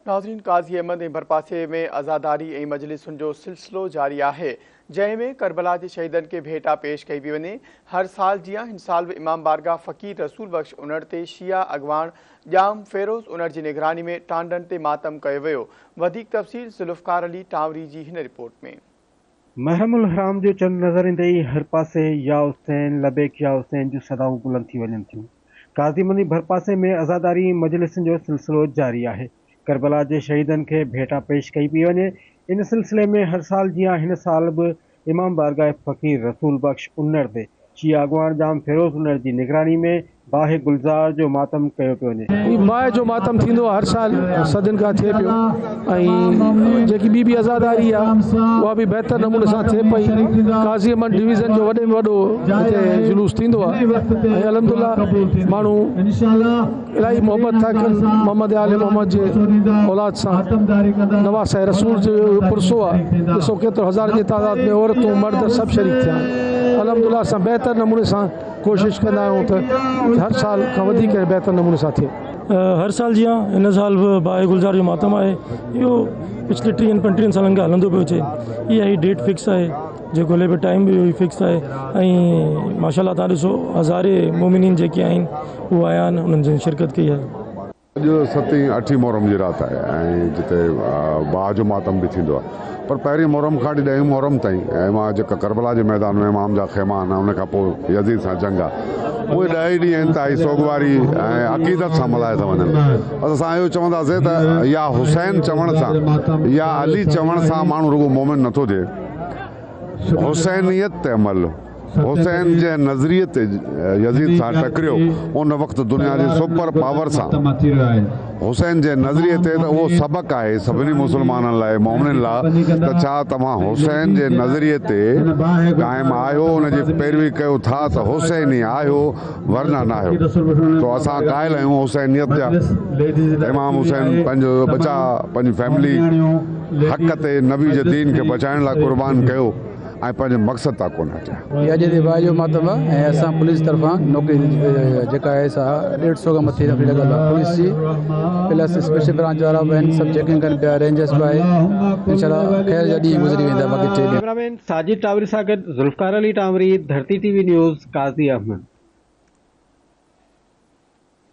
नाज़रीन, काज़ी अहमद ऐं भरपासे में अज़ादारी ऐं मजलिसुनि जो सिलसिलो जारी आहे, जंहिंमें करबला जे शहीदनि खे भेटा पेश कई पई वञे। हर साल जीअं हिन साल बि इमाम बारगाह फ़क़ीर रसूल बख़्श उनड़ ते शिया अॻवान ॼाम फ़ेरोज़ उनड़ जी निगरानी में टांडनि ते मातम कयो वियो। वधीक तफ़सील ज़ुल्फ़कार अली टांवरी जी हिन रिपोर्ट में। महरमुल हराम जो चंद नज़र ईंदे ई हर पासे या हुसैन लबेक या हुसैन जूं सदाऊं बुलंद थी वञनि थियूं। काज़ी मंदी भरपासे में अज़ादारी मजलिसुनि जो सिलसिलो जारी आहे। करबला जे शहीदनि खे भेटा पेश कई पई वञे। इन सिलसिले में हर साल जीअं हिन साल बि इमाम बारगाह फ़क़ीर रसूल बख़्श उनड़ ते शिया अॻवान जाम फ़ेरोज़ उनड़ जी निगरानी में बाहे गुलज़ार जो मातम कयो पियो वञे। बाहि जो मातम थींदो हर साल सदियुनि खां थिए पियो ऐं जेकी ॿी आज़ादारी आहे उहा बि बहितर नमूने सां थिए पई। काज़ी अहमद डिवीज़न जो वॾे में वॾो हिते जुलूस थींदो आहे ऐं अल्हम्दुलिल्लाह माण्हू इलाही मोहबत था कनि मोहम्मद आले मोहम्मद जे औलाद सां। नवाज़ साहिब रसूल जो पुरसो आहे, ॾिसो केतिरो हज़ार जी तादाद में औरतूं मर्द सभु शरीक थिया आहिनि। अल्हम्दुलिल्लाह असां बहितर नमूने सां कोशिश कंदा आहियूं त हर साल खां वधीक बहितर नमूने सां थिए। हर साल जीअं हिन साल बि बाहि गुलज़ार जो मातम आहे। इहो पिछले 30-35 सालनि खां हलंदो पियो अचे। इहा ही डेट फिक्स आहे, जेको हले पियो टाइम बि इहो फिक्स आहे ऐं माशाअल्लाह तव्हां ॾिसो हज़ारे मोमिनीन जेके आहिनि उहे आया आहिनि, उन्हनि जी शिरकत कई आहे। अॼु 7-8 मुहर्रम जी राति आहे ऐं जिते बाहि जो मातम बि थींदो आहे, पर पहिरीं मुहर्रम खां 10 मुहर्रम ताईं ऐं मां जेका करबला जे मैदान में इमाम जा ख़ैमा आहिनि, उन खां पोइ यज़ीद सां जंग आहे, उहे 10 ॾींहं आहिनि त सोगवारी ऐं अक़ीदत सां मल्हाए था वञनि। असां इहो चवंदासीं त या हुसैन चवण सां या अली चवण सां माण्हू रुगो मोमिन नथो थिए। हुसैनियत ते अमल, हुसैन जे नज़रिए ते यज़ीद सां टकरियो उन वक़्तु दुनिया जे सुपर पावर सां। हुसैन जे नज़रिए ते त उहो सबक़ु आहे सभिनी मुस्लमाननि लाइ, मोमिननि लाइ, त छा तव्हां हुसैन जे नज़रिए ते क़ाइमु आहियो, उनजी पैरवी कयो था त हुसैन ई आहियो वरना न आहियो। तो असां क़ाइल आहियूं हुसैनियत जा। इमाम हुसैन पंहिंजो बचा पंहिंजी फैमिली हक़ ते नबी जे दीन खे बचाइण लाइ कुर्बान कयो ऐं पंहिंजे मक़सद तां कोन हटिया। अॼु जे बाहि जो मातम आहे ऐं असां पुलिस तरफ़ां नौकिरी जेका आहे सा 150 खां मथे नौकिरी लॻल आहे पुलिस जी, प्लस स्पेशल ब्रांच वारा बि आहिनि, सभु चेकिंग कनि पिया, रेंजर्स बि आहे। इंशाअल्लाह ख़ैर जा ॾींहं गुज़री वेंदा। बाक़ी 3 कैमरामैन साजिद टावरी सां गॾु ज़ुल्फ़कार अली टावरी, धरती टीवी न्यूज़, काज़ी अहमद।